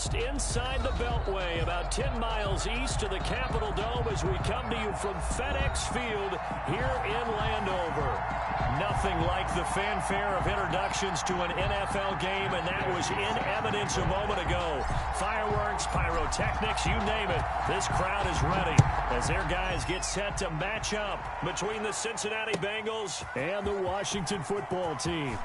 just inside the Beltway, about 10 miles east of the Capitol Dome as we come to you from FedEx Field here in Landover. Nothing like the fanfare of introductions to an NFL game, and that was in evidence a moment ago. Fireworks, pyrotechnics, you name it. This crowd is ready as their guys get set to match up between the Cincinnati Bengals and the Washington football team.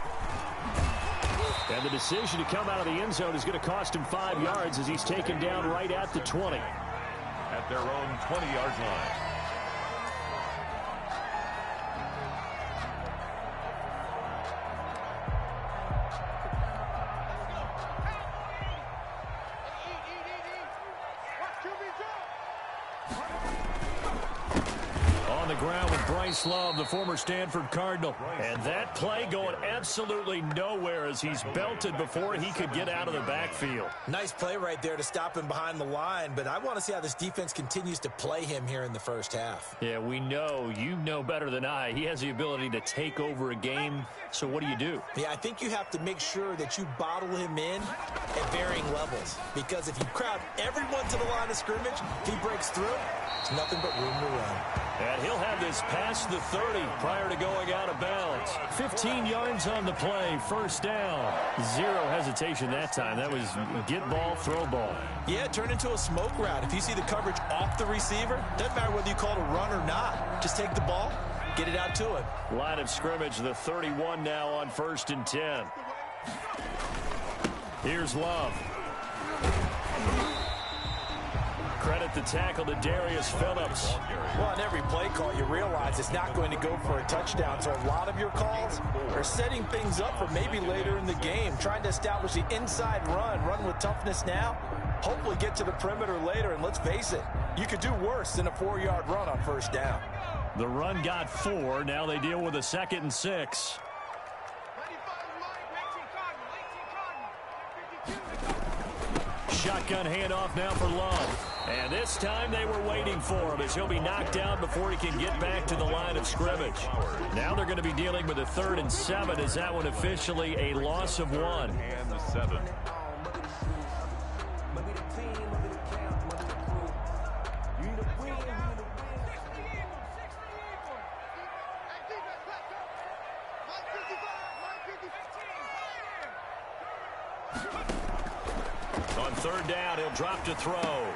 And the decision to come out of the end zone is going to cost him 5 yards as he's taken down right at the 20. At their own 20-yard line. Love, the former Stanford Cardinal. And that play going absolutely nowhere as he's belted before he could get out of the backfield. Nice play right there to stop him behind the line, but I want to see how this defense continues to play him here in the first half. Yeah, we know. You know better than I. He has the ability to take over a game, so what do? Yeah, I think you have to make sure that you bottle him in at varying levels, because if you crowd everyone to the line of scrimmage, if he breaks through, it's nothing but room to run. And he'll have this past the 30 prior to going out of bounds. 15 yards on the play, first down. Zero hesitation that time. That was get ball, throw ball. Yeah, it turned into a smoke route. If you see the coverage off the receiver, doesn't matter whether you call it a run or not. Just take the ball, get it out to him. Line of scrimmage, the 31 now on 1st and 10. Here's Love. Credit the tackle to Darius Phillips. Well, on every play call, you realize it's not going to go for a touchdown. So a lot of your calls are setting things up for maybe later in the game, trying to establish the inside run with toughness now, hopefully get to the perimeter later. And let's face it, you could do worse than a 4-yard run on first down. The run got 4. Now they deal with a 2nd and 6. Shotgun handoff now for Love. And this time they were waiting for him as he'll be knocked down before he can get back to the line of scrimmage. Now they're going to be dealing with a 3rd and 7 as that one officially a loss of 1. And the 7. On 3rd down, he'll drop to throw.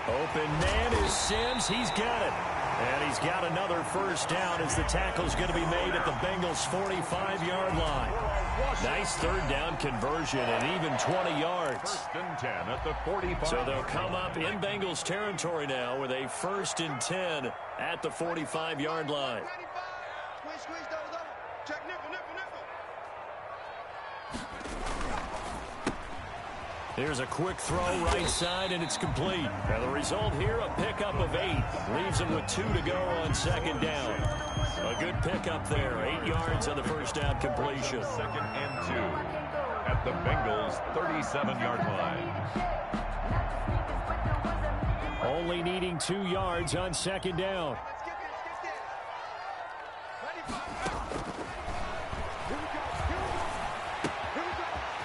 Open man is Sims. He's got it. And he's got another first down as the tackle's going to be made at the Bengals' 45-yard line. Nice 3rd down conversion and even 20 yards. 1st and 10 at the 45. So they'll come up in Bengals territory now with a 1st and 10 at the 45-yard line. Here's a quick throw right side, and it's complete. And the result here, a pickup of 8. Leaves him with 2 to go on 2nd down. A good pickup there. 8 yards on the first down completion. 2nd and 2 at the Bengals' 37-yard line. Only needing 2 yards on 2nd down.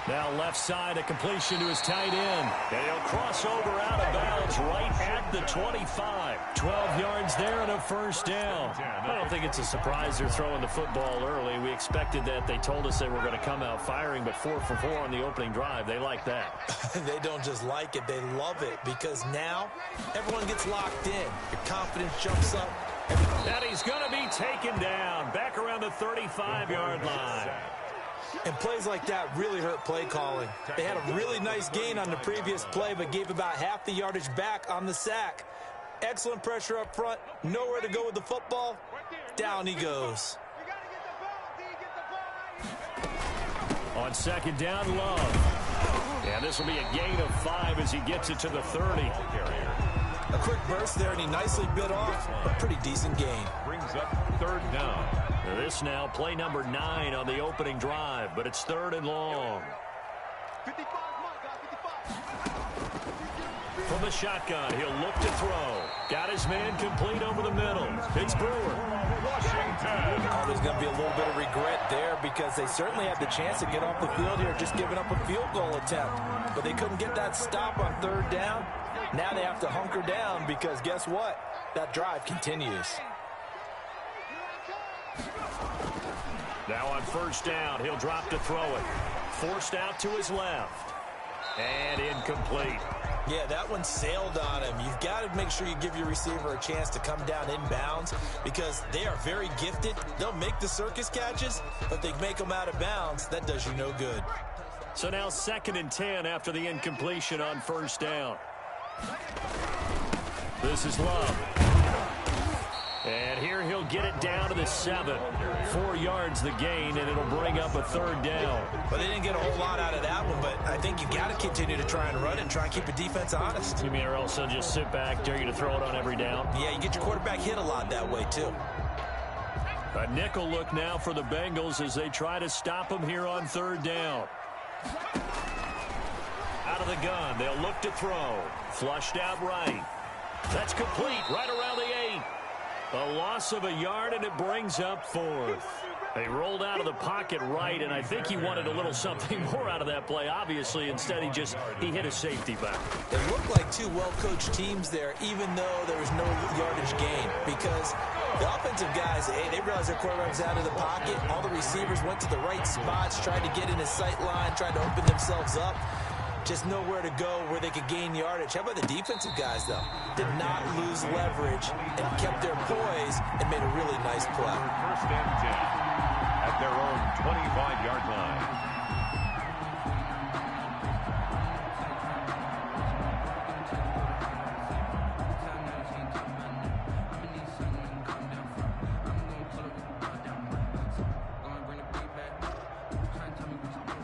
Now left side, a completion to his tight end. And he'll cross over out of bounds right at the 25. 12 yards there and a first down. I don't think it's a surprise they're throwing the football early. We expected that. They told us they were going to come out firing, but 4 for 4 on the opening drive. They like that. They don't just like it, they love it, because now everyone gets locked in. Your confidence jumps up. And he's going to be taken down back around the 35-yard line. And plays like that really hurt play calling. They had a really nice gain on the previous play, but gave about half the yardage back on the sack. Excellent pressure up front. Nowhere to go with the football. Down he goes. On 2nd down, Love. And this will be a gain of 5 as he gets it to the 30. A quick burst there, and he nicely bit off a pretty decent gain. Brings up 3rd down. This now play number 9 on the opening drive, but it's 3rd and long. From the shotgun, he'll look to throw. Got his man complete over the middle. It's Brewer. Washington. Oh, there's going to be a little bit of regret there because they certainly had the chance to get off the field here, just giving up a field goal attempt. But they couldn't get that stop on third down. Now they have to hunker down because guess what? That drive continues. Now on first down, he'll drop to throw it. Forced out to his left. And incomplete. Yeah, that one sailed on him. You've got to make sure you give your receiver a chance to come down inbounds because they are very gifted. They'll make the circus catches, but they make them out of bounds. That does you no good. So now 2nd and 10 after the incompletion on first down. This is Love. And here he'll get it down to the 7. 4 yards the gain, and it'll bring up a third down. But they didn't get a whole lot out of that one, but I think you got to continue to try and run it and try and keep the defense honest. You mean or else they'll just sit back, dare you to throw it on every down? Yeah, you get your quarterback hit a lot that way, too. A nickel look now for the Bengals as they try to stop him here on third down. Out of the gun, they'll look to throw. Flushed out right. That's complete right around the 8. A loss of a yard, and it brings up 4th. They rolled out of the pocket right, and I think he wanted a little something more out of that play, obviously. Instead, he hit a safety back. It looked like two well-coached teams there, even though there was no yardage gain, because the offensive guys, hey, they realized their quarterback was out of the pocket. All the receivers went to the right spots, tried to get in his sight line, tried to open themselves up. Just nowhere to go where they could gain yardage. How about the defensive guys, though? Did not lose leverage and kept their poise and made a really nice play. First and 10 at their own 25-yard line.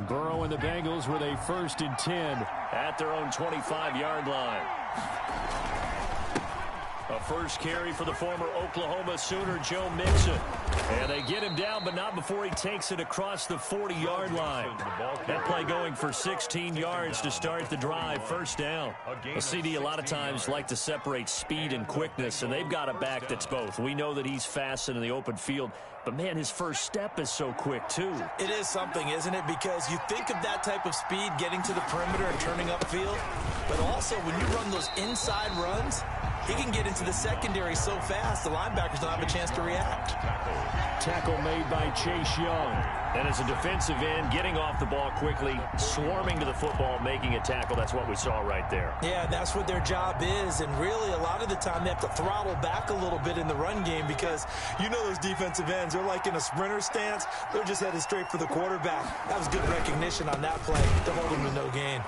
Burrow and the Bengals with a 1st and 10 at their own 25-yard line. A first carry for the former Oklahoma Sooner, Joe Mixon. And they get him down, but not before he takes it across the 40-yard line. That play going for 16 yards to start the drive. First down. A CD a lot of times like to separate speed and quickness, and they've got a back that's both. We know that he's fast in the open field, but, man, his first step is so quick, too. It is something, isn't it? Because you think of that type of speed getting to the perimeter and turning upfield, but also when you run those inside runs, he can get into the secondary so fast the linebackers don't have a chance to react. Tackle made by Chase Young. And as a defensive end, getting off the ball quickly, swarming to the football, making a tackle. That's what we saw right there. Yeah, that's what their job is. And really, a lot of the time, they have to throttle back a little bit in the run game because you know those defensive ends, they're like in a sprinter stance. They're just headed straight for the quarterback. That was good recognition on that play to hold him to no gain.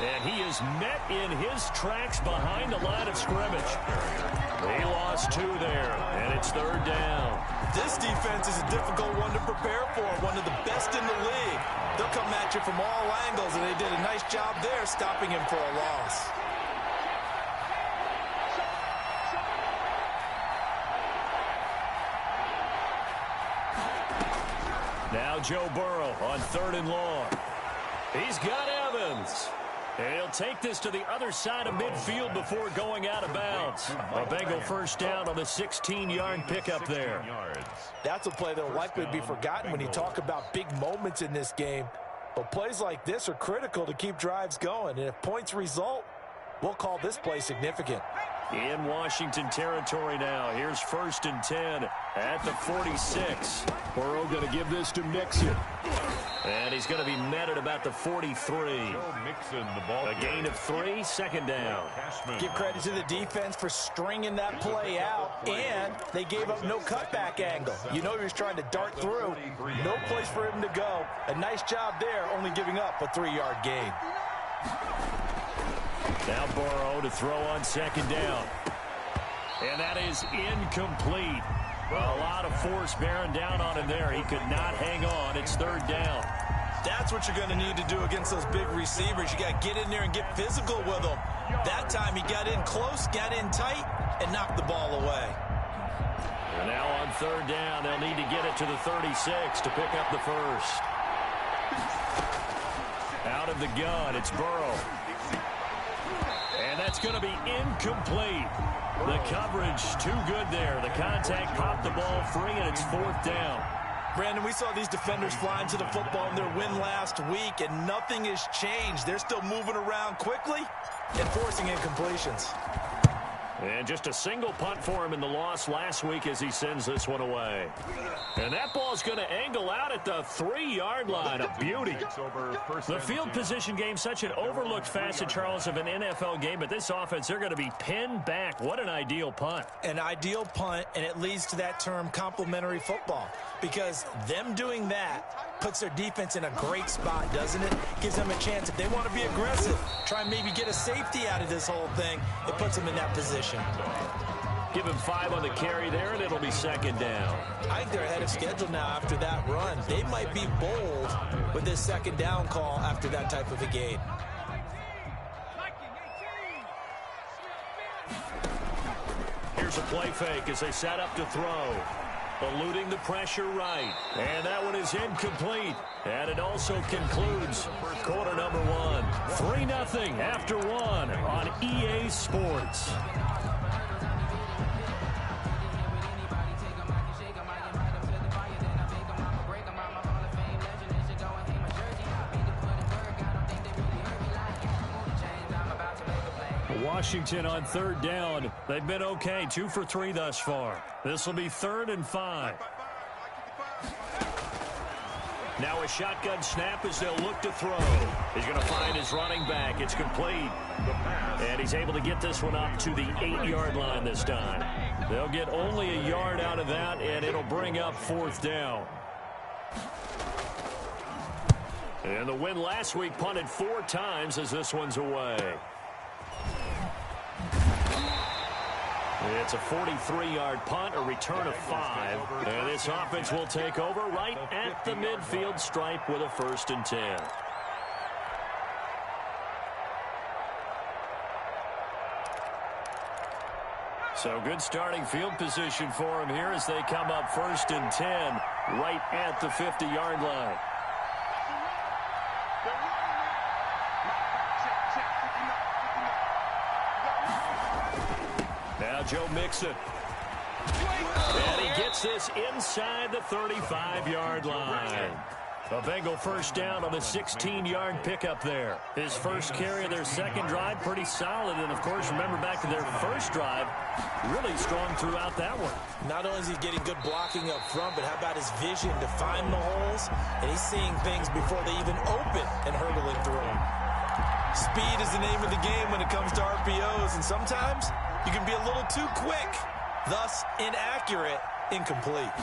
And he is met in his tracks behind the line of scrimmage. They lost 2 there, and it's third down. This defense is a difficult one to prepare for, one of the best in the league. They'll come at you from all angles, and they did a nice job there stopping him for a loss. Now Joe Burrow on 3rd and long. He's got Evans. And he'll take this to the other side of midfield before going out of bounds. A Bengal first down on the 16-yard pickup there. That's a play that will likely be forgotten when you talk about big moments in this game. But plays like this are critical to keep drives going. And if points result, we'll call this play significant. In Washington territory now. Here's 1st and 10 at the 46. Burrow going to give this to Mixon. And he's going to be met at about the 43. A gain of 3, 2nd down. Give credit to the defense for stringing that play out, and they gave up no cutback angle. You know he was trying to dart through. No place for him to go. A nice job there, only giving up a 3-yard gain. Now Burrow to throw on 2nd down. And that is incomplete. A lot of force bearing down on him there. He could not hang on. It's 3rd down. That's what you're going to need to do against those big receivers. You got to get in there and get physical with them. That time he got in close, got in tight, and knocked the ball away. And now on 3rd down, they'll need to get it to the 36 to pick up the first. Out of the gun, it's Burrow. That's going to be incomplete. The coverage too good there. The contact popped the ball free, and it's 4th down. Brandon, we saw these defenders flying to the football in their win last week, and nothing has changed. They're still moving around quickly and forcing incompletions. And just a single punt for him in the loss last week as he sends this one away. And that ball's going to angle out at the 3-yard line. A beauty. The field position game, such an overlooked facet, Charles, of an NFL game. But this offense, they're going to be pinned back. What an ideal punt. An ideal punt, and it leads to that term complementary football. Because them doing that puts their defense in a great spot, doesn't it? Gives them a chance. If they want to be aggressive, try and maybe get a safety out of this whole thing, it puts them in that position. Give him 5 on the carry there, and it'll be 2nd down. I think they're ahead of schedule now after that run. They might be bold with this 2nd down call after that type of a gain. Here's a play fake as they set up to throw. Eluding the pressure right. And that one is incomplete. And it also concludes quarter number 1. 3-0 after 1 on EA Sports. Washington on 3rd down. They've been okay. 2 for 3 thus far. This will be 3rd and 5. Now a shotgun snap as they'll look to throw. He's going to find his running back. It's complete. And he's able to get this one up to the 8-yard line this time. They'll get only a yard out of that, and it'll bring up 4th down. And the win last week punted 4 times as this one's away. It's a 43-yard punt, a return of 5. And this offense will take over right at the midfield stripe with a 1st and 10. So good starting field position for him here as they come up 1st and 10 right at the 50-yard line. Now Joe Mixon. And he gets this inside the 35-yard line. A Bengal 1st down on the 16-yard pickup there. His first carry of their 2nd drive, pretty solid. And, of course, remember back to their first drive, really strong throughout that one. Not only is he getting good blocking up front, but how about his vision to find the holes? And he's seeing things before they even open and hurdling through them. Speed is the name of the game when it comes to RPOs, and sometimes you can be a little too quick, thus inaccurate, incomplete.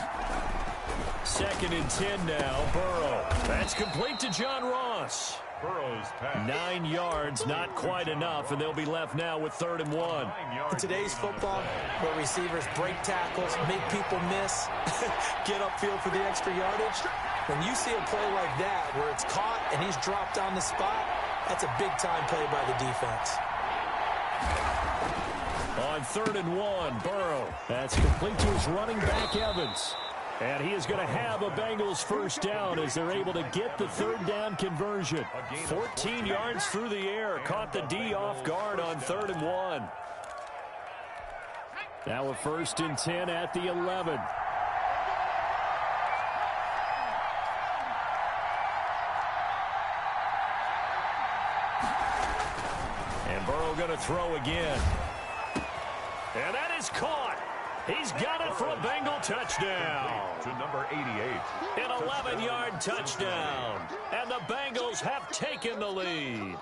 2nd and 10 now, Burrow. That's complete to John Ross. Burrow's pass. 9 yards, not quite enough, and they'll be left now with 3rd and 1. In today's football, where receivers break tackles, make people miss, get upfield for the extra yardage, when you see a play like that where it's caught and he's dropped on the spot, that's a big-time play by the defense. On 3rd and 1, Burrow. That's complete to his running back, Evans. And he is going to have a Bengals 1st down as they're able to get the 3rd down conversion. 14 yards through the air. Caught the D off guard on 3rd and 1. Now a 1st and 10 at the 11. And Burrow going to throw again. And that is caught. He's got it for a Bengal touchdown. To number 88. An 11-yard touchdown. And the Bengals have taken the lead.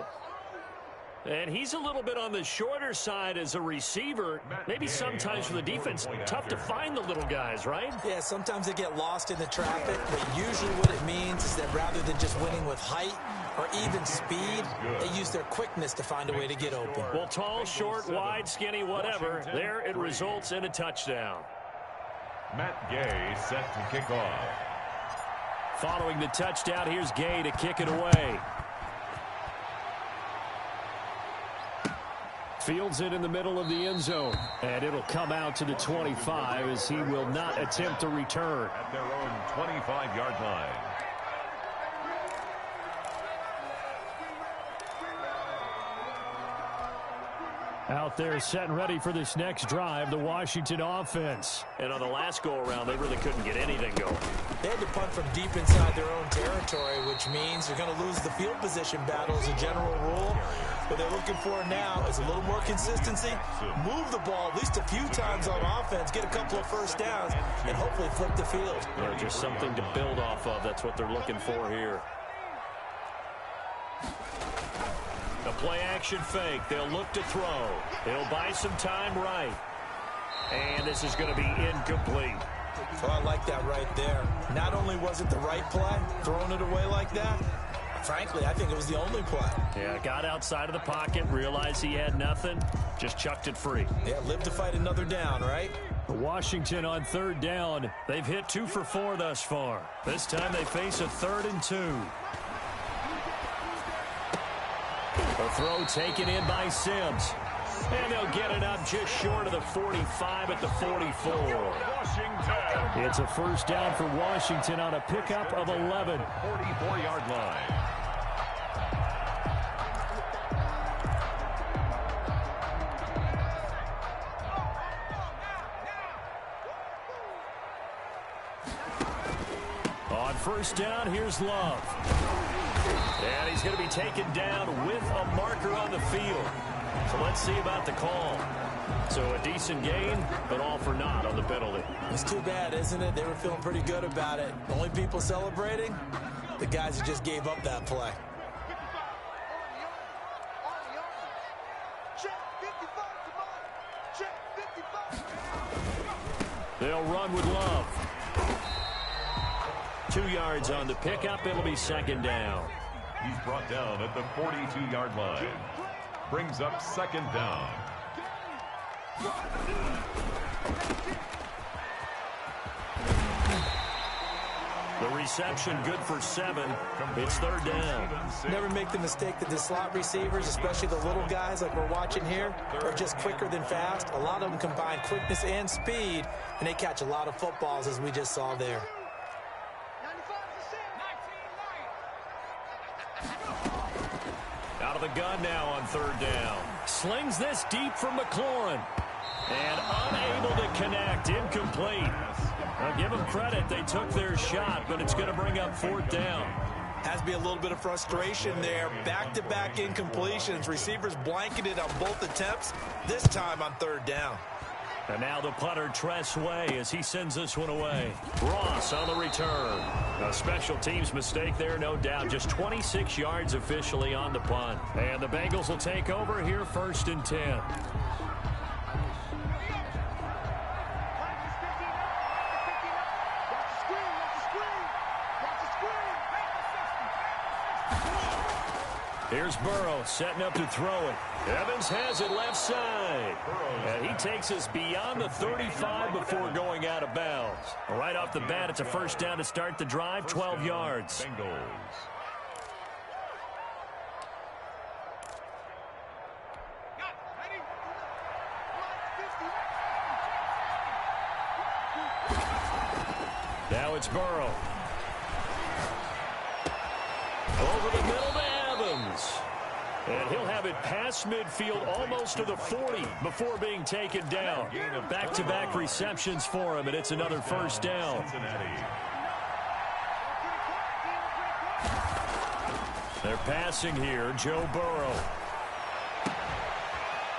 And he's a little bit on the shorter side as a receiver. Maybe sometimes for the defense, tough to find the little guys, right? Yeah, sometimes they get lost in the traffic, but usually what it means is that rather than just winning with height or even speed, they use their quickness to find a way to get open. Well, tall, short, wide, skinny, whatever, there it results in a touchdown. Matt Gay set to kick off. Following the touchdown, here's Gay to kick it away. Fields it in the middle of the end zone. And it'll come out to the 25 as he will not attempt to return. At their own 25-yard line. Out there set and ready for this next drive, the Washington offense. And on the last go-around, they really couldn't get anything going. They had to punt from deep inside their own territory, which means they're going to lose the field position battle as a general rule. What they're looking for now is a little more consistency, move the ball at least a few times on offense, get a couple of first downs, and hopefully flip the field. Just something to build off of. That's what they're looking for here. A play-action fake. They'll look to throw. It'll buy some time right. And this is going to be incomplete. So I like that right there. Not only was it the right play, throwing it away like that, frankly, I think it was the only play. Yeah, got outside of the pocket, realized he had nothing, just chucked it free. Yeah, live to fight another down, right? Washington on third down. They've hit 2 for 4 thus far. This time they face a 3rd and 2. A throw taken in by Sims. And they'll get it up just short of the 45 at the 44. It's a first down for Washington on a pickup of 11. 44-yard line. On first down, here's Love. And he's going to be taken down with a marker on the field. So let's see about the call. So a decent gain, but all for naught on the penalty. It's too bad, isn't it? They were feeling pretty good about it. The only people celebrating, the guys who just gave up that play. They'll run with Love. 2 yards on the pickup. It'll be 2nd down. He's brought down at the 42-yard line. Brings up 2nd down. The reception good for 7. It's 3rd down. Never make the mistake that the slot receivers, especially the little guys like we're watching here, are just quicker than fast. A lot of them combine quickness and speed, and they catch a lot of footballs, as we just saw there. Out of the gun now on 3rd down. Slings this deep from McLaurin. And unable to connect. Incomplete. Now give them credit. They took their shot, but it's going to bring up 4th down. Has to be a little bit of frustration there. Back-to-back incompletions. Receivers blanketed on both attempts, this time on 3rd down. And now the punter, Tress Way, as he sends this one away. Ross on the return. A special teams mistake there, no doubt. Just 26 yards officially on the punt. And the Bengals will take over here, 1st and 10. Here's Burrow setting up to throw it. Evans has it left side. And he takes us beyond the 35 before going out of bounds. Right off the bat, it's a 1st down to start the drive, 12 yards. Bengals. Now it's Burrow. Over the middle to Evans. And he'll have it past midfield almost to the 40 before being taken down. Back-to-back receptions for him, and it's another 1st down. They're passing here, Joe Burrow.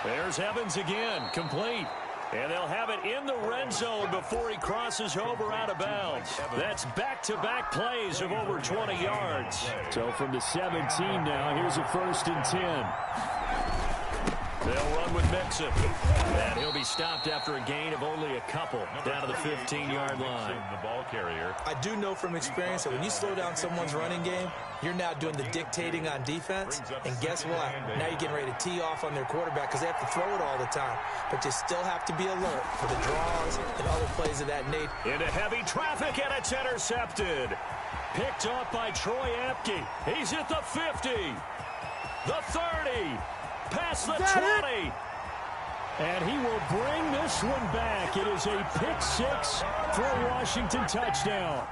There's Evans again, complete. And they'll have it in the red zone before he crosses over out of bounds. That's back-to-back plays of over 20 yards. So from the 17 now, here's a 1st and 10. They'll run with Mixon. And he'll be stopped after a gain of only a couple down to the 15-yard line. The ball carrier. I do know from experience that when you slow down someone's running game, you're now doing the dictating on defense. And guess what? Now you're getting ready to tee off on their quarterback because they have to throw it all the time. But you still have to be alert for the draws and other plays of that nature. Into heavy traffic, and it's intercepted. Picked off by Troy Apke. He's at the 50. The 30. Past the 20. And he will bring this one back. It is a pick 6 for a Washington touchdown.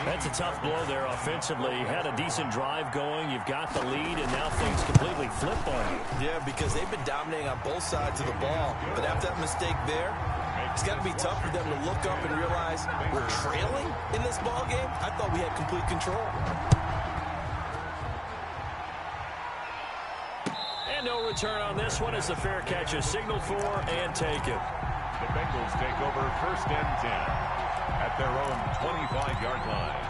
That's a tough blow there offensively. Had a decent drive going. You've got the lead, and now things completely flip on you. Yeah, because they've been dominating on both sides of the ball. But after that mistake there, it's got to be tough for them to look up and realize we're trailing in this ball game. I thought we had complete control. And no return on this one as the fair catch is signaled for and taken. The Bengals take over 1st and 10 at their own 25-yard line.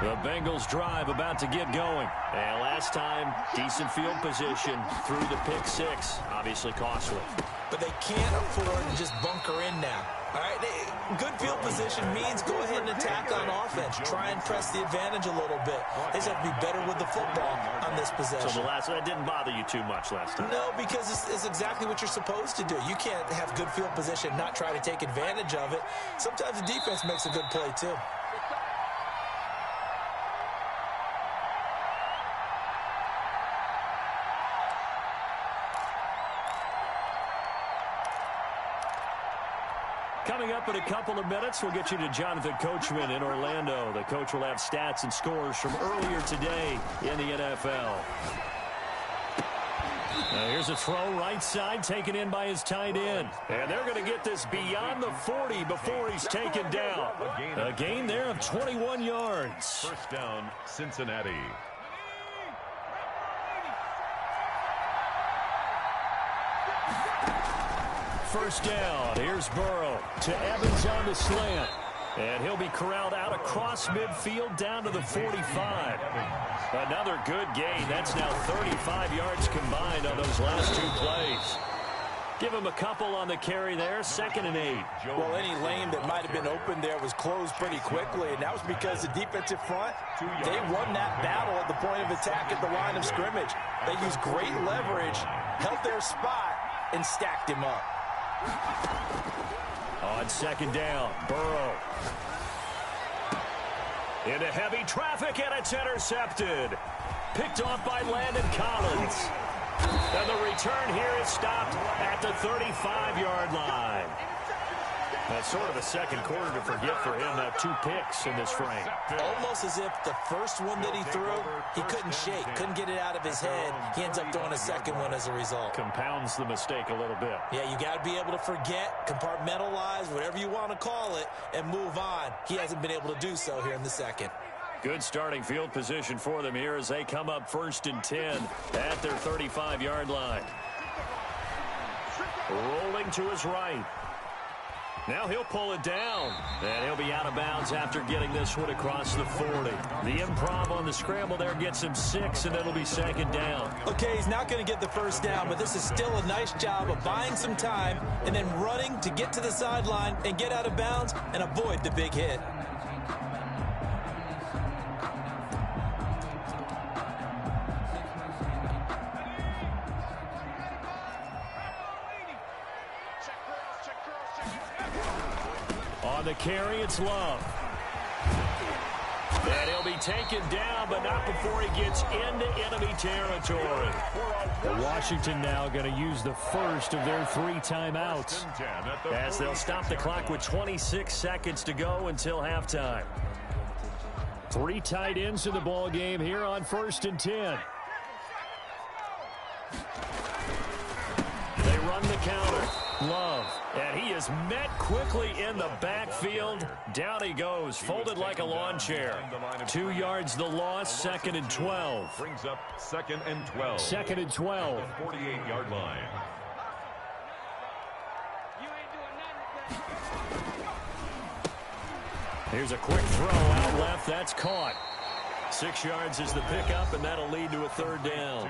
The Bengals drive about to get going. And last time, decent field position through the pick six. Obviously costly. But they can't afford to just bunker in now. All right, good field position means go ahead and attack on offense. Try and press the advantage a little bit. They just have to be better with the football on this possession. So that didn't bother you too much last time? No, because it's exactly what you're supposed to do. You can't have good field position, not try to take advantage of it. Sometimes the defense makes a good play, too. Coming up in a couple of minutes, we'll get you to Jonathan Coachman in Orlando. The coach will have stats and scores from earlier today in the NFL. Now here's a throw right side taken in by his tight end. And they're going to get this beyond the 40 before he's taken down. A gain there of 21 yards. 1st down, Cincinnati. First down. Here's Burrow to Evans on the slant. And he'll be corralled out across midfield down to the 45. Another good gain. That's now 35 yards combined on those last 2 plays. Give him a couple on the carry there. 2nd and 8. Well, any lane that might have been open there was closed pretty quickly, and that was because the defensive front, they won that battle at the point of attack at the line of scrimmage. They used great leverage, held their spot, and stacked him up. On 2nd down, Burrow. Into heavy traffic, and it's intercepted. Picked off by Landon Collins. And the return here is stopped at the 35-yard line. That's sort of a second quarter to forget for him. 2 picks in this frame. Almost as if the first one that he threw, he couldn't shake, couldn't get it out of his head. He ends up throwing a second one as a result. Compounds the mistake a little bit. Yeah, you got to be able to forget, compartmentalize, whatever you want to call it, and move on. He hasn't been able to do so here in the second. Good starting field position for them here as they come up 1st and 10 at their 35-yard line. Rolling to his right. Now he'll pull it down, and he'll be out of bounds after getting this one across the 40. The improv on the scramble there gets him 6, and it'll be 2nd down. Okay, he's not going to get the first down, but this is still a nice job of buying some time and then running to get to the sideline and get out of bounds and avoid the big hit. On the carry, it's Love. And he'll be taken down, but not before he gets into enemy territory. Washington now going to use the first of their 3 timeouts, as they'll stop the clock with 26 seconds to go until halftime. 3 tight ends in the ball game here on 1st and 10. They run the counter. Love, and he is met quickly in the backfield. Down he goes, folded like a lawn chair. 2 yards the loss, 2nd and 12. Brings up 2nd and 12. 2nd and 12. 48-yard line. Here's a quick throw out left. That's caught. 6 yards is the pickup, and that'll lead to a 3rd down.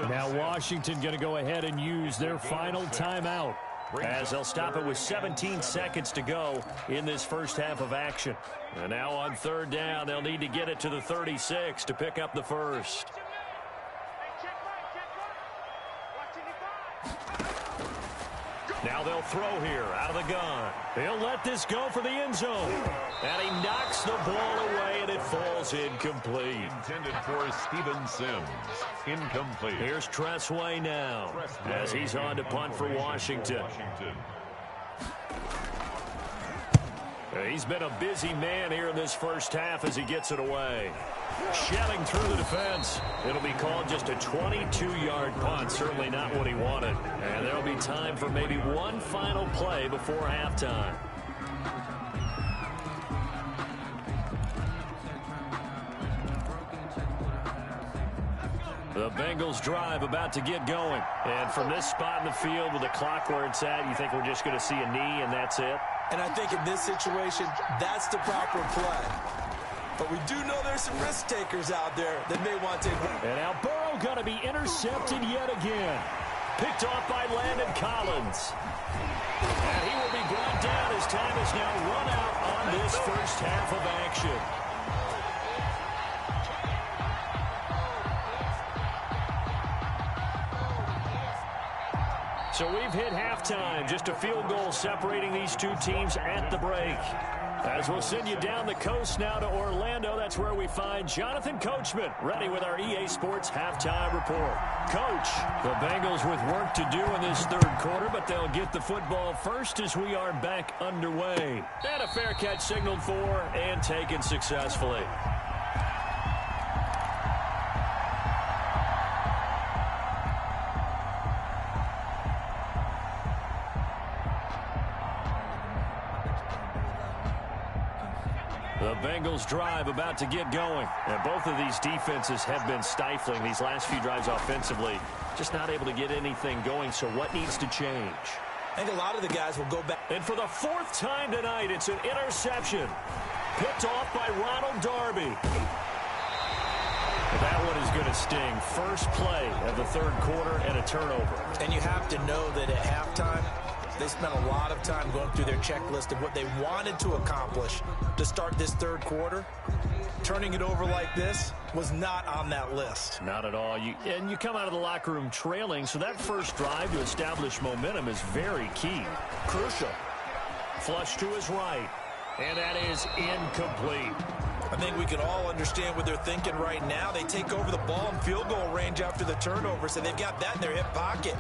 Now Washington going to go ahead and use their final timeout, as they'll stop it with 17 seconds to go in this first half of action. And now on 3rd down, they'll need to get it to the 36 to pick up the first. Now they'll throw here out of the gun. He'll let this go for the end zone. And he knocks the ball away, and it falls incomplete. Intended for Steven Sims. Incomplete. Here's Tressway now, as he's on to punt for Washington. He's been a busy man here in this first half as he gets it away. Shelling through the defense. It'll be called just a 22-yard punt. Certainly not what he wanted. And there'll be time for maybe one final play before halftime. The Bengals drive about to get going. And from this spot in the field with the clock where it's at, you think we're just going to see a knee and that's it? And I think in this situation, that's the proper play. But we do know there's some risk takers out there that may want to take. And now Burrow going to be intercepted yet again. Picked off by Landon Collins. And he will be brought down as time is now run out on this first half of action. So we've hit halftime, just a field goal separating these two teams at the break. As we'll send you down the coast now to Orlando, that's where we find Jonathan Coachman, ready with our EA Sports halftime report. Coach, the Bengals with work to do in this third quarter, but they'll get the football first as we are back underway. And a fair catch signaled for and taken successfully. The Bengals drive about to get going. And both of these defenses have been stifling these last few drives offensively. Just not able to get anything going, so what needs to change? I think a lot of the guys will go back. And for the fourth time tonight, it's an interception. Picked off by Ronald Darby. That one is going to sting. First play of the third quarter and a turnover. And you have to know that at halftime, they spent a lot of time going through their checklist of what they wanted to accomplish to start this third quarter. Turning it over like this was not on that list. Not at all. And you come out of the locker room trailing, so that first drive to establish momentum is very key. Crucial. Flush to his right. And that is incomplete. I think we can all understand what they're thinking right now. They take over the ball in field goal range after the turnover, so they've got that in their hip pocket.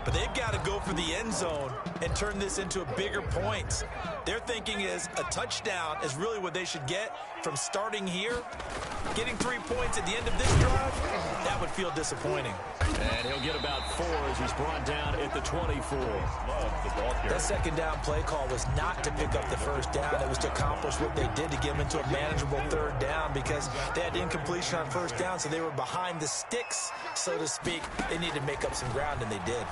But they've got to go for the end zone and turn this into a bigger points. Their thinking is a touchdown is really what they should get from starting here. Getting 3 points at the end of this drive, that would feel disappointing. And he'll get about 4 as he's brought down at the 24. That second down play call was not to pick up the first down. It was to accomplish what they did to get them into a manageable third down because they had incompletion on first down, so they were behind the sticks, so to speak. They needed to make up some ground, and they did.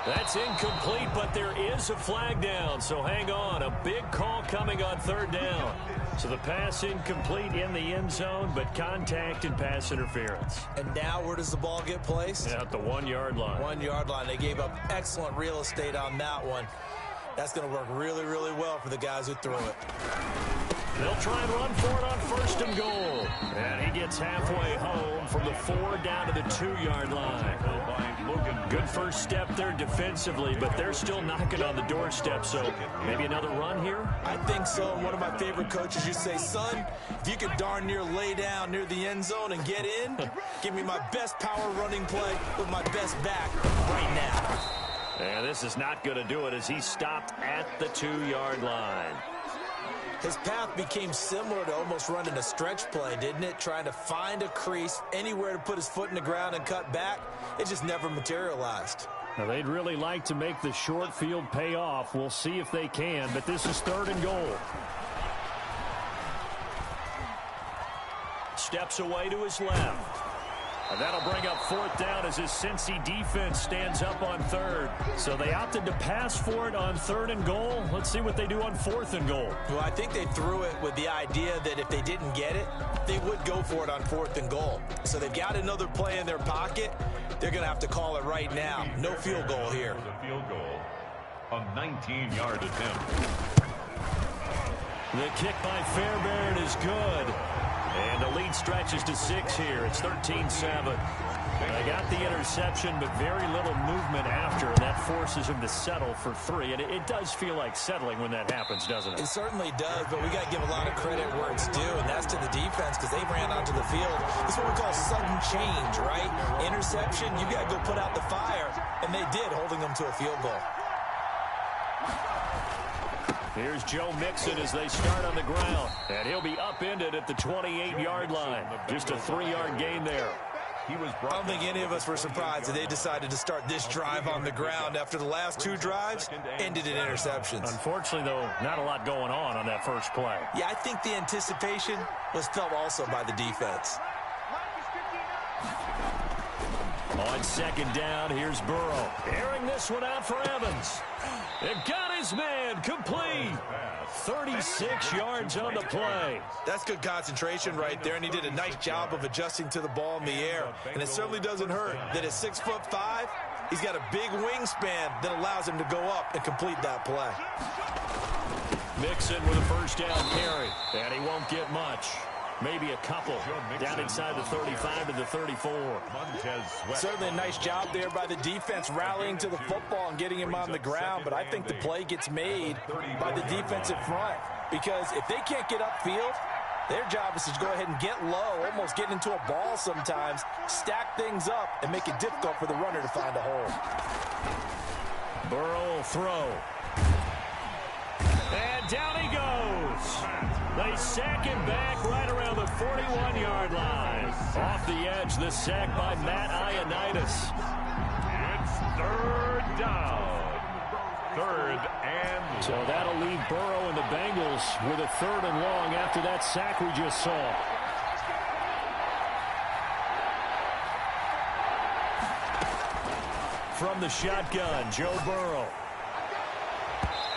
That's incomplete, but there is a flag down, so hang on. A big call coming on third down. So the pass incomplete in the end zone, but contact and pass interference. And now where does the ball get placed? At the 1-yard line. 1-yard line. They gave up excellent real estate on that one. That's going to work really, really well for the guys who threw it. They'll try and run for it on first and goal. And he gets halfway home from the 4 down to the 2-yard line. Good first step there defensively, but they're still knocking on the doorstep, so maybe another run here? I think so. One of my favorite coaches used to say, son, if you could darn near lay down near the end zone and get in, give me my best power running play with my best back right now. And this is not going to do it as he stopped at the 2-yard line. His path became similar to almost running a stretch play, didn't it? Trying to find a crease, anywhere to put his foot in the ground and cut back. It just never materialized. Now, they'd really like to make the short field pay off. We'll see if they can, but this is third and goal. Steps away to his left. And that'll bring up fourth down as his Cincy defense stands up on third. So they opted to pass for it on third and goal. Let's see what they do on fourth and goal. Well, I think they threw it with the idea that if they didn't get it, they would go for it on fourth and goal. So they've got another play in their pocket. They're going to have to call it right now. No field goal here. The field goal, a 19-yard attempt. The kick by Fairbairn is good. And the lead stretches to 6 here. It's 13-7. They got the interception, but very little movement after, and that forces him to settle for 3. And it does feel like settling when that happens, doesn't it? It certainly does, but we got to give a lot of credit where it's due, and that's to the defense because they ran onto the field. This is what we call sudden change, right? Interception, you got to go put out the fire, and they did, holding them to a field goal. Here's Joe Mixon as they start on the ground. And he'll be upended at the 28-yard line. Just a 3-yard gain there. I don't think any of us were surprised that they decided to start this drive on the ground after the last 2 drives ended in interceptions. Unfortunately, though, not a lot going on that first play. Yeah, I think the anticipation was felt also by the defense. On second down, here's Burrow. Airing this one out for Evans. It got his man complete. 36 yards on the play. That's good concentration right there, and he did a nice job of adjusting to the ball in the air. And it certainly doesn't hurt that at 6'5", he's got a big wingspan that allows him to go up and complete that play. Mixon with a first down carry, and he won't get much. Maybe a couple down inside the 35 to the 34. Certainly a nice job there by the defense rallying to the football and getting him on the ground, but I think the play gets made by the defensive front because if they can't get upfield, their job is to go ahead and get low, almost get into a ball sometimes, stack things up, and make it difficult for the runner to find a hole. Burrow will throw. And down he goes. They sack him back right around the 41-yard line. Off the edge, the sack by Matt Ioannidis. It's 3rd down. 3rd and... So that'll leave Burrow and the Bengals with a 3rd and long after that sack we just saw. From the shotgun, Joe Burrow.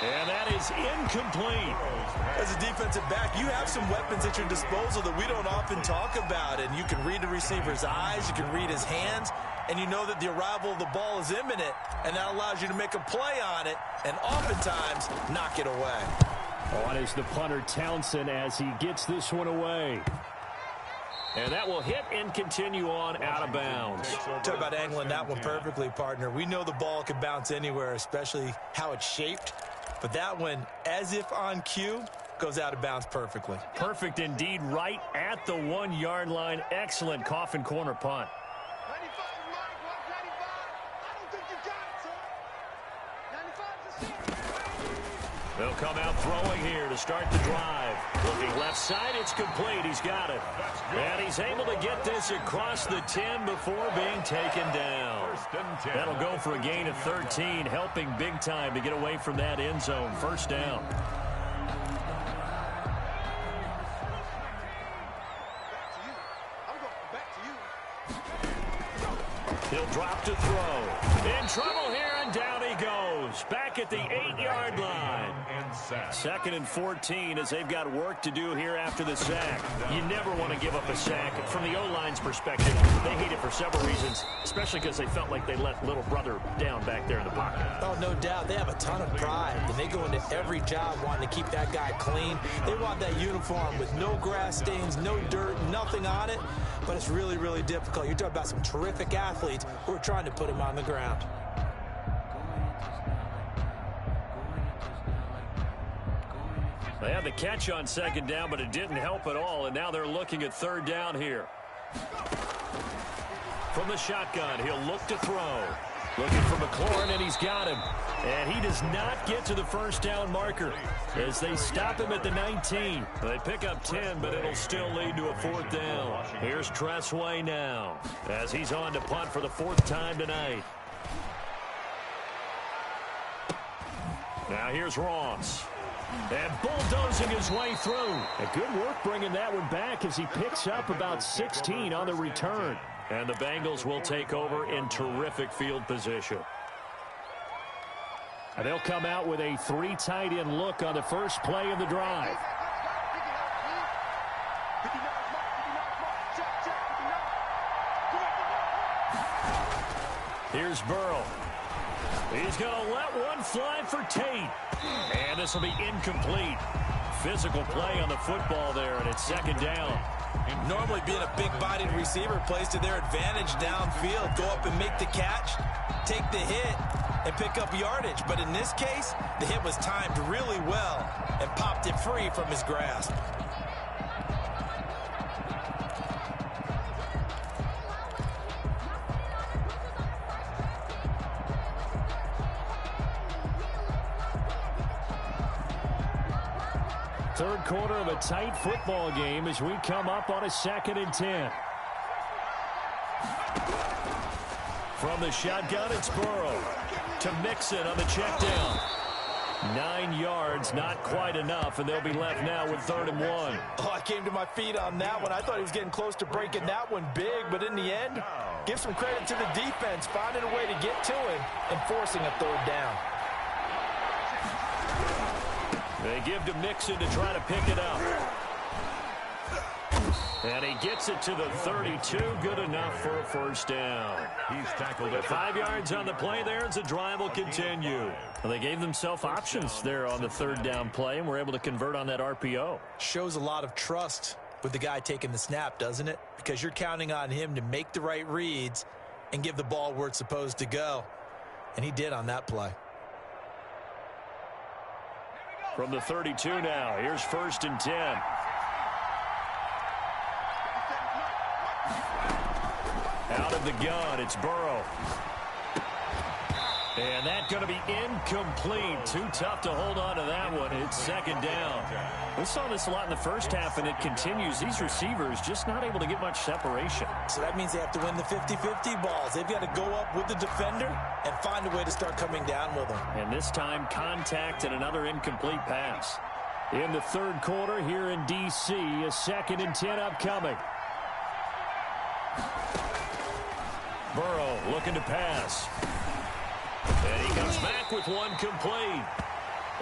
And that is incomplete. As a defensive back, you have some weapons at your disposal that we don't often talk about. And you can read the receiver's eyes, you can read his hands, and you know that the arrival of the ball is imminent. And that allows you to make a play on it and oftentimes knock it away. On is the punter Townsend as he gets this one away. And that will hit and continue on out of bounds. Talk about angling that one perfectly, partner. We know the ball can bounce anywhere, especially how it's shaped. But that one, as if on cue, goes out of bounds perfectly. Perfect indeed, right at the 1-yard line. Excellent coffin corner punt. They'll come out throwing here to start the drive. Looking left side, it's complete. He's got it. And he's able to get this across the 10 before being taken down. That'll go for a gain of 13, helping big time to get away from that end zone. First down. He'll drop to throw. In trouble here, and down he goes. Back at the 8-yard line. 2nd and 14 as they've got work to do here after the sack. You never want to give up a sack. From the O-line's perspective, they hate it for several reasons, especially because they felt like they let little brother down back there in the pocket. Oh, no doubt. They have a ton of pride, and they go into every job wanting to keep that guy clean. They want that uniform with no grass stains, no dirt, nothing on it. But it's really, really difficult. You're talking about some terrific athletes who are trying to put him on the ground. They had the catch on 2nd down, but it didn't help at all, and now they're looking at 3rd down here. From the shotgun, he'll look to throw. Looking for McLaurin, and he's got him. And he does not get to the first down marker as they stop him at the 19. They pick up 10, but it'll still lead to a 4th down. Here's Tressway now as he's on to punt for the 4th time tonight. Now here's Ross. And bulldozing his way through. And good work bringing that one back as he picks up about 16 on the return. And the Bengals will take over in terrific field position. And they'll come out with a 3 tight end look on the first play of the drive. Here's Burrow. He's going to let one fly for Tate. And this will be incomplete. Physical play on the football there, and it's 2nd down. Normally being a big-bodied receiver plays to their advantage downfield. Go up and make the catch, take the hit, and pick up yardage. But in this case, the hit was timed really well and popped it free from his grasp. Third quarter of a tight football game as we come up on a 2nd and 10. From the shotgun, it's Burrow to Mixon on the check down. 9 yards, not quite enough, and they'll be left now with 3rd and 1. Oh, I came to my feet on that one. I thought he was getting close to breaking that one big, but in the end, give some credit to the defense, finding a way to get to him and forcing a 3rd down. They give to Mixon to try to pick it up. And he gets it to the 32. Good enough for a 1st down. He's tackled at 5 yards on the play there as the drive will continue. Well, they gave themselves options there on the 3rd down play and were able to convert on that RPO. Shows a lot of trust with the guy taking the snap, doesn't it? Because you're counting on him to make the right reads and give the ball where it's supposed to go. And he did on that play. From the 32 now, here's 1st and 10. Out of the gun, it's Burrow. And that's going to be incomplete. Too tough to hold on to that one. It's 2nd down. We saw this a lot in the first half, and it continues. These receivers just not able to get much separation. So that means they have to win the 50-50 balls. They've got to go up with the defender and find a way to start coming down with them. And this time, contact and another incomplete pass. In the 3rd quarter here in D.C., a 2nd and 10 upcoming. Burrow looking to pass. And he comes back with one complete.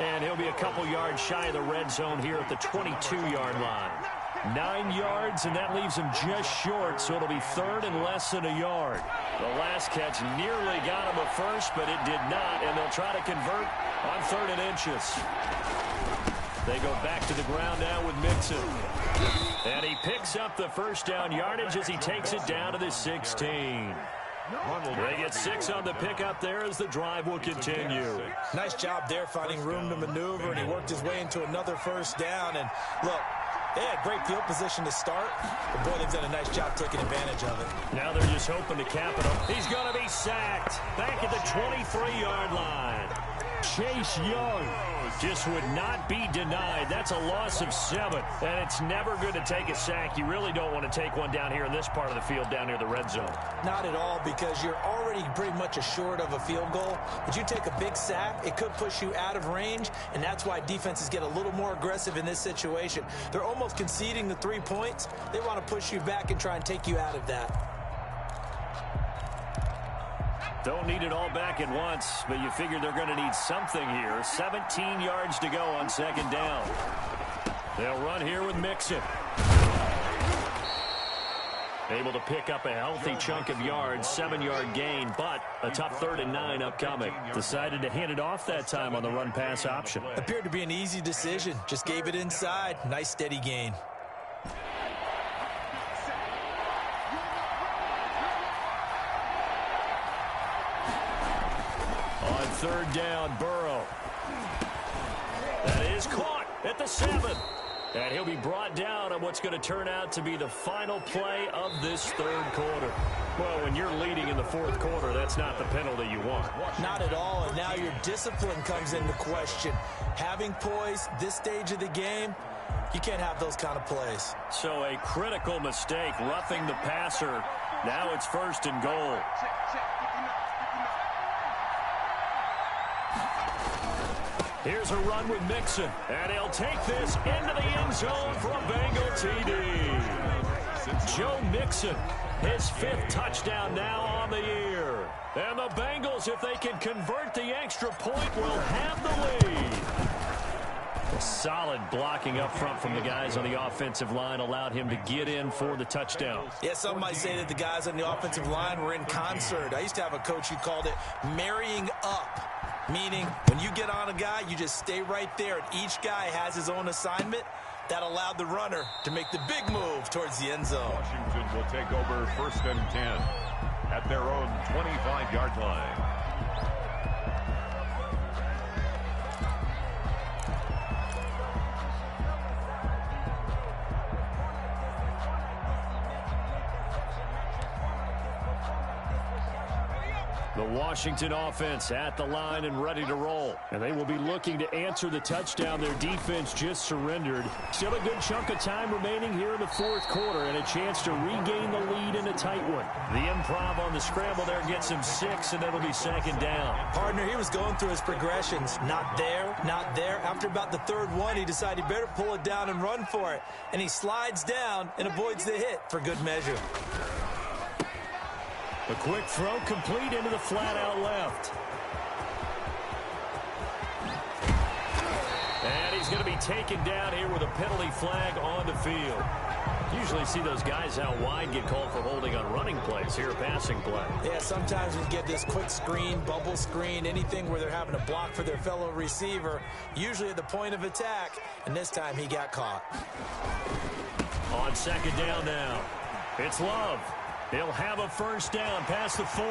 And he'll be a couple yards shy of the red zone here at the 22-yard line. 9 yards, and that leaves him just short, so it'll be 3rd and less than a yard. The last catch nearly got him a 1st, but it did not, and they'll try to convert on 3rd and inches. They go back to the ground now with Mixon. And he picks up the 1st down yardage as he takes it down to the 16. They get 6 on the pickup there as the drive will continue. Nice job there finding room to maneuver, and he worked his way into another 1st down. And look, they had great field position to start, but boy, they've done a nice job taking advantage of it. Now they're just hoping to cap it up. He's going to be sacked back at the 23-yard line. Chase Young just would not be denied. That's a loss of 7, and it's never good to take a sack. You really don't want to take one down here in this part of the field down near the red zone. Not at all, because you're already pretty much assured of a field goal. But you take a big sack, it could push you out of range, and that's why defenses get a little more aggressive in this situation. They're almost conceding the 3 points. They want to push you back and try and take you out of that. Don't need it all back at once, but you figure they're going to need something here. 17 yards to go on 2nd down. They'll run here with Mixon. Able to pick up a healthy chunk of yards, 7-yard gain, but a tough 3rd and 9 upcoming. Decided to hand it off that time on the run-pass option. Appeared to be an easy decision. Just gave it inside. Nice steady gain. On 3rd down, Burrow. That is caught at the 7. And he'll be brought down on what's going to turn out to be the final play of this 3rd quarter. Well, when you're leading in the 4th quarter, that's not the penalty you want. Not at all, and now your discipline comes into question. Having poise this stage of the game, you can't have those kind of plays. So a critical mistake, roughing the passer. Now it's 1st and goal. Here's a run with Mixon, and he'll take this into the end zone for a Bengal TD. Joe Mixon, his 5th touchdown now on the year. And the Bengals, if they can convert the extra point, will have the lead. A solid blocking up front from the guys on the offensive line allowed him to get in for the touchdown. Yeah, some might say that the guys on the offensive line were in concert. I used to have a coach who called it marrying up. Meaning, when you get on a guy, you just stay right there, and each guy has his own assignment. That allowed the runner to make the big move towards the end zone. Washington will take over 1st and 10 at their own 25-yard line. The Washington offense at the line and ready to roll. And they will be looking to answer the touchdown their defense just surrendered. Still a good chunk of time remaining here in the fourth quarter and a chance to regain the lead in a tight one. The improv on the scramble there gets him 6, and it'll be second down. Partner, he was going through his progressions. Not there, not there. After about the third one, he decided he better pull it down and run for it. And he slides down and avoids the hit for good measure. A quick throw complete into the flat out left. And he's going to be taken down here with a penalty flag on the field. Usually see those guys out wide get called for holding on running plays. Here a passing play. Yeah, sometimes we get this quick screen, bubble screen, anything where they're having to block for their fellow receiver, usually at the point of attack, and this time he got caught. On second down now, it's Love. He'll have a first down past the 40.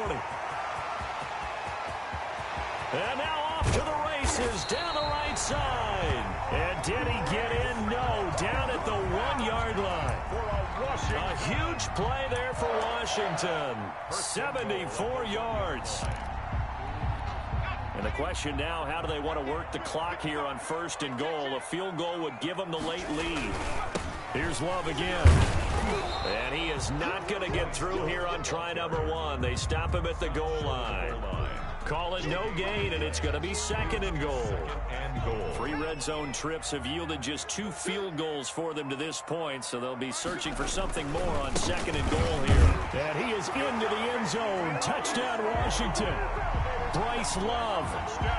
And now off to the races down the right side. And did he get in? No, down at the 1-yard line. A huge play there for Washington. 74 yards. And the question now, how do they want to work the clock here on first and goal? A field goal would give them the late lead. Here's Love again. And he is not going to get through here on try number 1. They stop him at the goal line. Call it no gain, and it's going to be second and goal. 3 red zone trips have yielded just 2 field goals for them to this point, so they'll be searching for something more on second and goal here. And he is into the end zone. Touchdown, Washington. Bryce Love,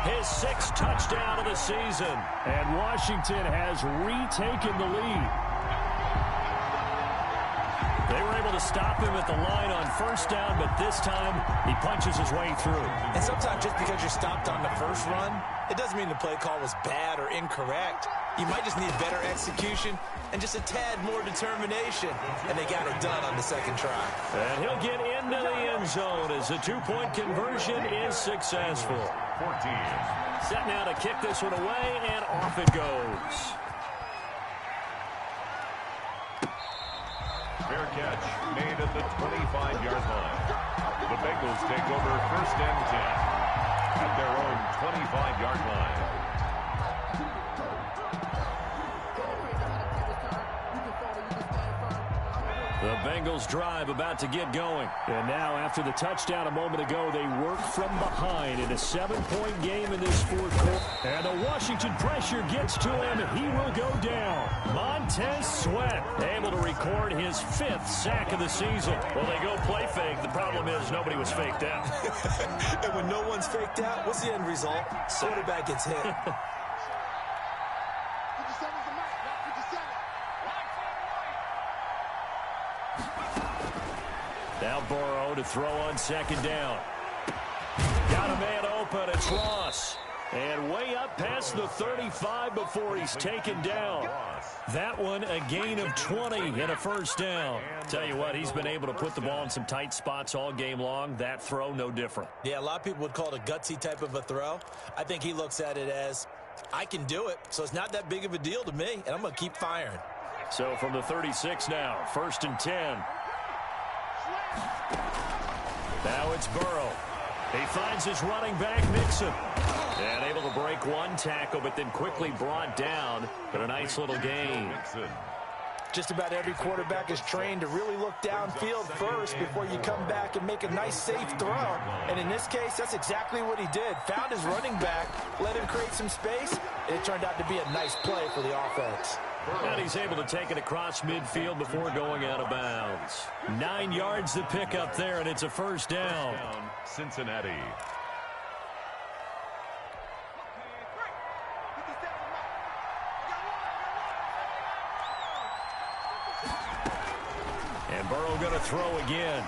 his 6th touchdown of the season. And Washington has retaken the lead. They were able to stop him at the line on first down, but this time he punches his way through. And sometimes just because you're stopped on the first run, it doesn't mean the play call was bad or incorrect. You might just need better execution and just a tad more determination. And they got it done on the second try. And he'll get into the end zone as the 2-point conversion is successful. 14. Set now to kick this one away, and off it goes. Fair catch made at the 25-yard line. The Bengals take over first and 10 at their own 25-yard line. The Bengals drive about to get going. And now after the touchdown a moment ago, they work from behind in a 7-point game in this fourth quarter. And the Washington pressure gets to him. He will go down. Montez Sweat able to record his 5th sack of the season. Well, they go play fake. The problem is nobody was faked out. And when no one's faked out, what's the end result? Quarterback gets hit. Now Burrow to throw on second down. Got a man open. It's Ross. And way up past the 35 before he's taken down. That one a gain of 20 and a first down. Tell you what, he's been able to put the ball in some tight spots all game long. That throw, no different. Yeah, a lot of people would call it a gutsy type of a throw. I think he looks at it as, I can do it, so it's not that big of a deal to me, and I'm going to keep firing. So from the 36 now, first and 10. Now it's Burrow. He finds his running back, Mixon. And able to break one tackle, but then quickly brought down. But a nice little gain. Just about every quarterback is trained to really look downfield first before you come back and make a nice, safe throw. And in this case, that's exactly what he did. Found his running back, let him create some space, and it turned out to be a nice play for the offense. And he's able to take it across midfield before going out of bounds. 9 yards to pick up there, and it's a first down. Cincinnati. And Burrow going to throw again.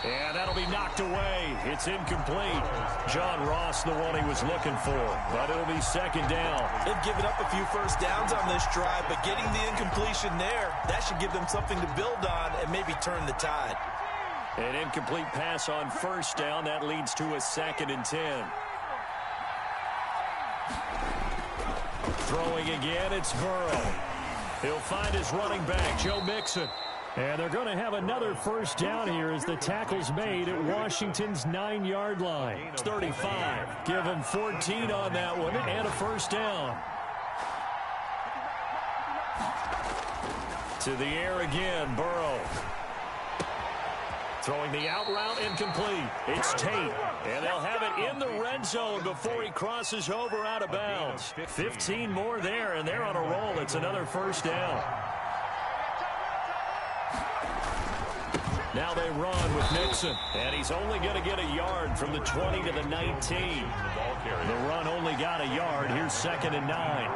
And that'll be knocked away. It's incomplete. John Ross, the one he was looking for. But it'll be second down. They've given up a few first downs on this drive, but getting the incompletion there, that should give them something to build on and maybe turn the tide. An incomplete pass on first down. That leads to a second and 10. Throwing again, it's Burrow. He'll find his running back, Joe Mixon. And they're going to have another first down here as the tackle's made at Washington's 9-yard line. It's 35. Give them 14 on that one and a first down. To the air again, Burrow. Throwing the out route incomplete. It's Tate. And they'll have it in the red zone before he crosses over out of bounds. 15 more there, and they're on a roll. It's another first down. Now they run with Nixon. And he's only going to get a yard from the 20 to the 19. The run only got a yard. Here's 2nd and 9.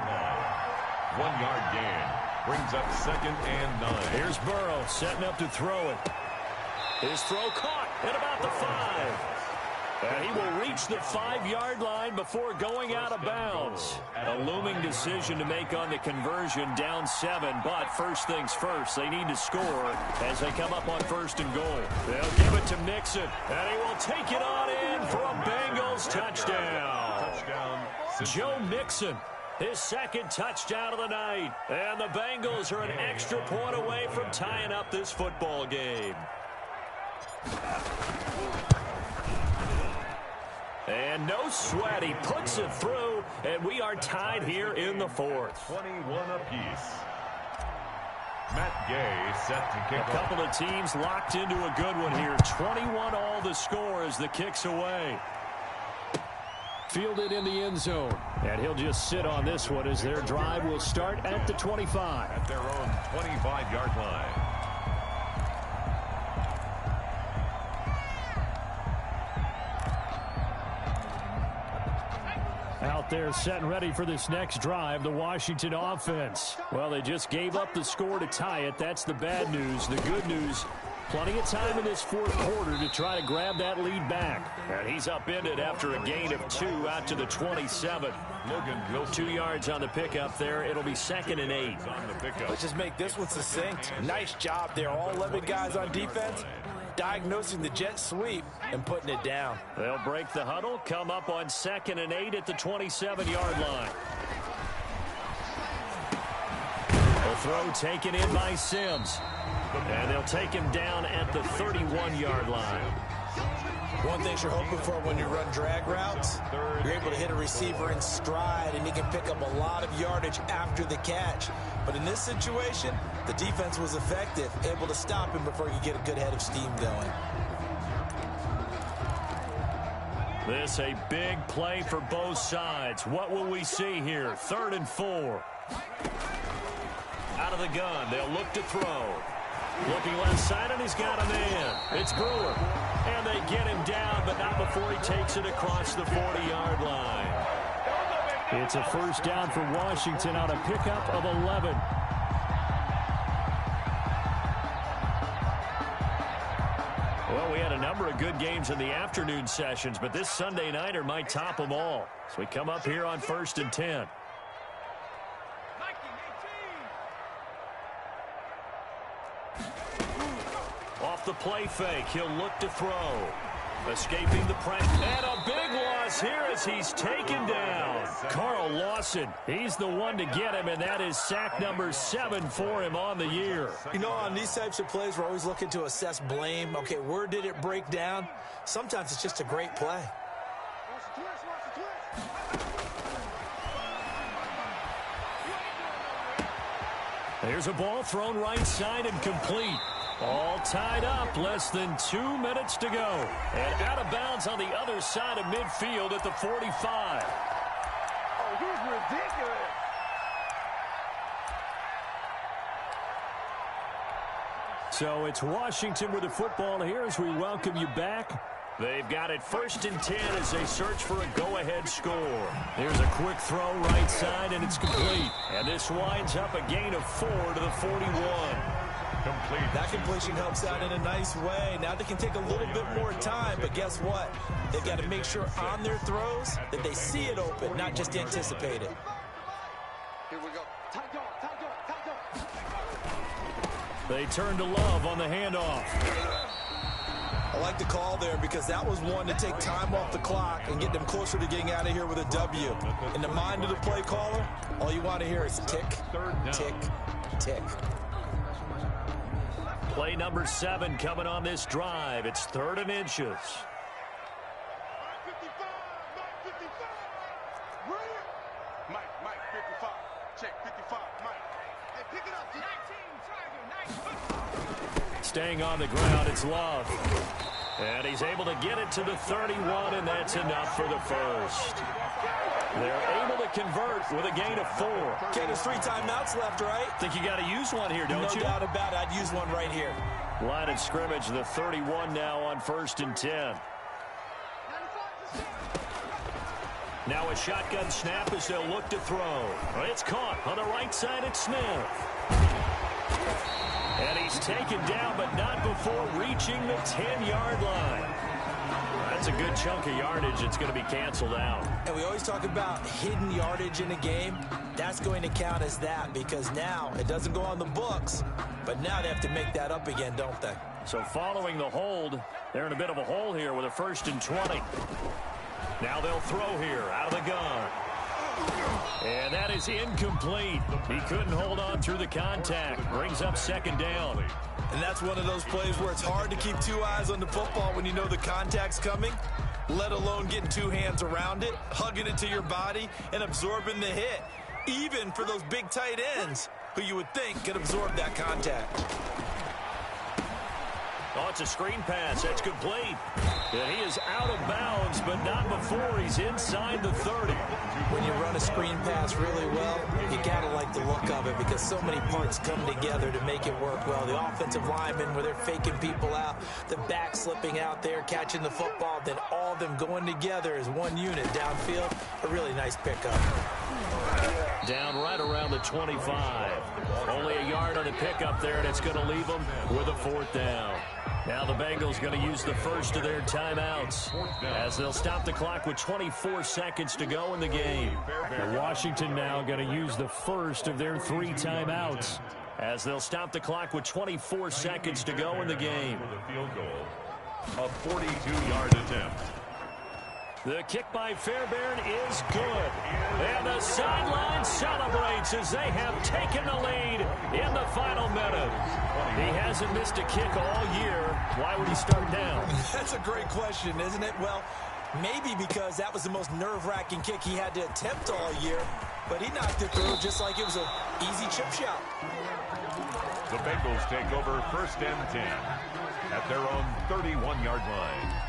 1 yard gain. Brings up 2nd and 9. Here's Burrow setting up to throw it. His throw caught at about the 5. And he will reach the 5-yard line before going out of bounds. A looming decision to make on the conversion, down 7. But first things first, they need to score as they come up on 1st and goal. They'll give it to Mixon, and he will take it on in for a Bengals touchdown. Joe Mixon, his 2nd touchdown of the night. And the Bengals are an extra point away from tying up this football game. And no sweat, he puts it through, and we are tied here in the 4th. 21 apiece. Matt Gay set to kick off. A couple of teams locked into a good one here. 21 all the score as the kick's away. Fielded in the end zone. And he'll just sit on this one as their drive will start at the 25. At their own 25-yard line. Out there set and ready for this next drive, the Washington offense. Well, they just gave up the score to tie it. That's the bad news. The good news, plenty of time in this 4th quarter to try to grab that lead back. And he's upended after a gain of 2 out to the 27. Logan will 2 yards on the pickup there. It'll be 2nd and 8. Let's just make this one succinct. Nice job there. All 11 guys on defense diagnosing the jet sweep and putting it down. They'll break the huddle, come up on 2nd and 8 at the 27-yard line. The throw taken in by Sims. And they'll take him down at the 31-yard line. One thing you're hoping for when you run drag routes, you're able to hit a receiver in stride, and he can pick up a lot of yardage after the catch. But in this situation, the defense was effective, able to stop him before he could get a good head of steam going. This a big play for both sides. What will we see here? 3rd and 4. Out of the gun, they'll look to throw. Looking left side, and he's got a man. It's Brewer. And they get him down, but not before he takes it across the 40-yard line. It's a first down for Washington on a pickup of 11. Well, we had a number of good games in the afternoon sessions, but this Sunday nighter might top them all. So we come up here on 1st and 10. Off the play fake, he'll look to throw. Escaping the pressure. And a big loss here as he's taken down. Carl Lawson, he's the one to get him, and that is sack number 7 for him on the year. You know, on these types of plays, we're always looking to assess blame. Okay, where did it break down? Sometimes it's just a great play. There's a ball thrown right side and complete. All tied up, less than 2 minutes to go. And out of bounds on the other side of midfield at the 45. Oh, he's ridiculous. So it's Washington with the football here as we welcome you back. They've got it 1st and 10 as they search for a go-ahead score. Here's a quick throw right side, and it's complete. And this winds up a gain of 4 to the 41. Complete. That completion helps out in a nice way. Now they can take a little bit more time, but guess what? They've got to make sure on their throws that they see it open, not just anticipate it. Here we go. Tight dog, tight dog, tight dog. They turn to Love on the handoff. I like the call there because that was one to take time off the clock and get them closer to getting out of here with a W. In the mind of the play caller, all you want to hear is tick, tick, tick. Play number 7 coming on this drive. It's 3rd and inches. Mike, 55. Check, 55, Mike. Hey, pick it up, 19, Staying on the ground, it's Love. And he's able to get it to the 31, and that's enough for the first. They're able to convert with a gain of 4. Okay, there's 3 timeouts left, right? Think you got to use one here, don't you? No doubt about it. I'd use one right here. Line of scrimmage, the 31 now on 1st and 10. Now a shotgun snap as they'll look to throw. It's caught on the right side at Smith. And he's taken down, but not before reaching the 10-yard line. That's a good chunk of yardage. It's going to be canceled out. And we always talk about hidden yardage in a game. That's going to count as that because now it doesn't go on the books, but now they have to make that up again, don't they? So following the hold, they're in a bit of a hole here with a 1st and 20. Now they'll throw here out of the gun. And that is incomplete. He couldn't hold on through the contact. Brings up 2nd down. And that's one of those plays where it's hard to keep 2 eyes on the football when you know the contact's coming, let alone getting 2 hands around it, hugging it to your body, and absorbing the hit, even for those big tight ends who you would think could absorb that contact. Oh, it's a screen pass. That's complete. And he is out of bounds, but not before he's inside the 30. When you run a screen pass really well, you got to like the look of it because so many parts come together to make it work well. The offensive linemen, where they're faking people out, the back slipping out there, catching the football, then all of them going together as one unit downfield. A really nice pickup. Down right around the 25. Only a yard on the pickup there, and it's going to leave them with a 4th down. Now the Bengals going to use the first of their timeouts as they'll stop the clock with 24 seconds to go in the game. And Washington now going to use the first of their 3 timeouts as they'll stop the clock with 24 seconds to go in the game. A 42-yard attempt. The kick by Fairbairn is good. And the sideline celebrates as they have taken the lead in the final minute. He hasn't missed a kick all year. Why would he start down? That's a great question, isn't it? Well, maybe because that was the most nerve-wracking kick he had to attempt all year. But he knocked it through just like it was an easy chip shot. The Bengals take over 1st and 10 at their own 31-yard line.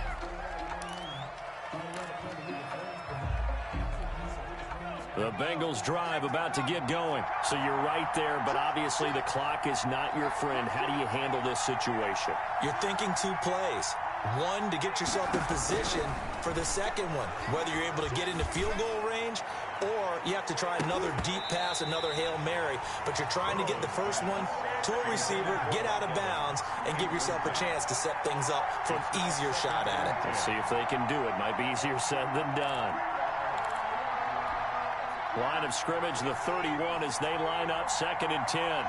The Bengals drive about to get going. So you're right there, but obviously the clock is not your friend. How do you handle this situation? You're thinking 2 plays. One, to get yourself in position for the second one, whether you're able to get into field goal range or you have to try another deep pass, another Hail Mary. But you're trying to get the first one to a receiver, get out of bounds, and give yourself a chance to set things up for an easier shot at it. Let's see if they can do it. Might be easier said than done. Line of scrimmage, the 31 as they line up 2nd and 10.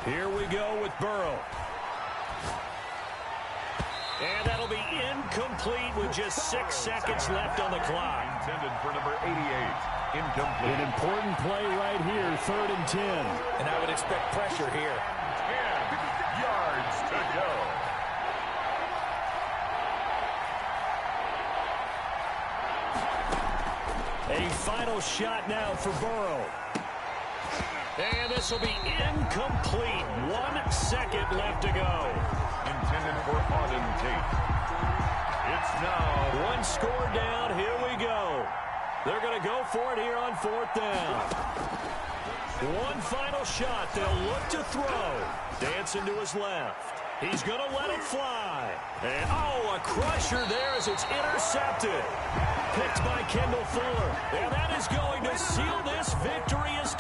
Here we go with Burrow. And that'll be incomplete with just 6 seconds left on the clock. Intended for number 88. Incomplete. An important play right here, 3rd and 10. And I would expect pressure here. 10 yards to go. A final shot now for Burrow. And this will be incomplete. 1 second left to go. Intended for Auden Tate. It's now 1 score down. Here we go. They're going to go for it here on 4th down. 1 final shot. They'll look to throw. Dancing to his left. He's going to let it fly. And, oh, a crusher there as it's intercepted. Picked by Kendall Fuller. And that is going to seal this victory as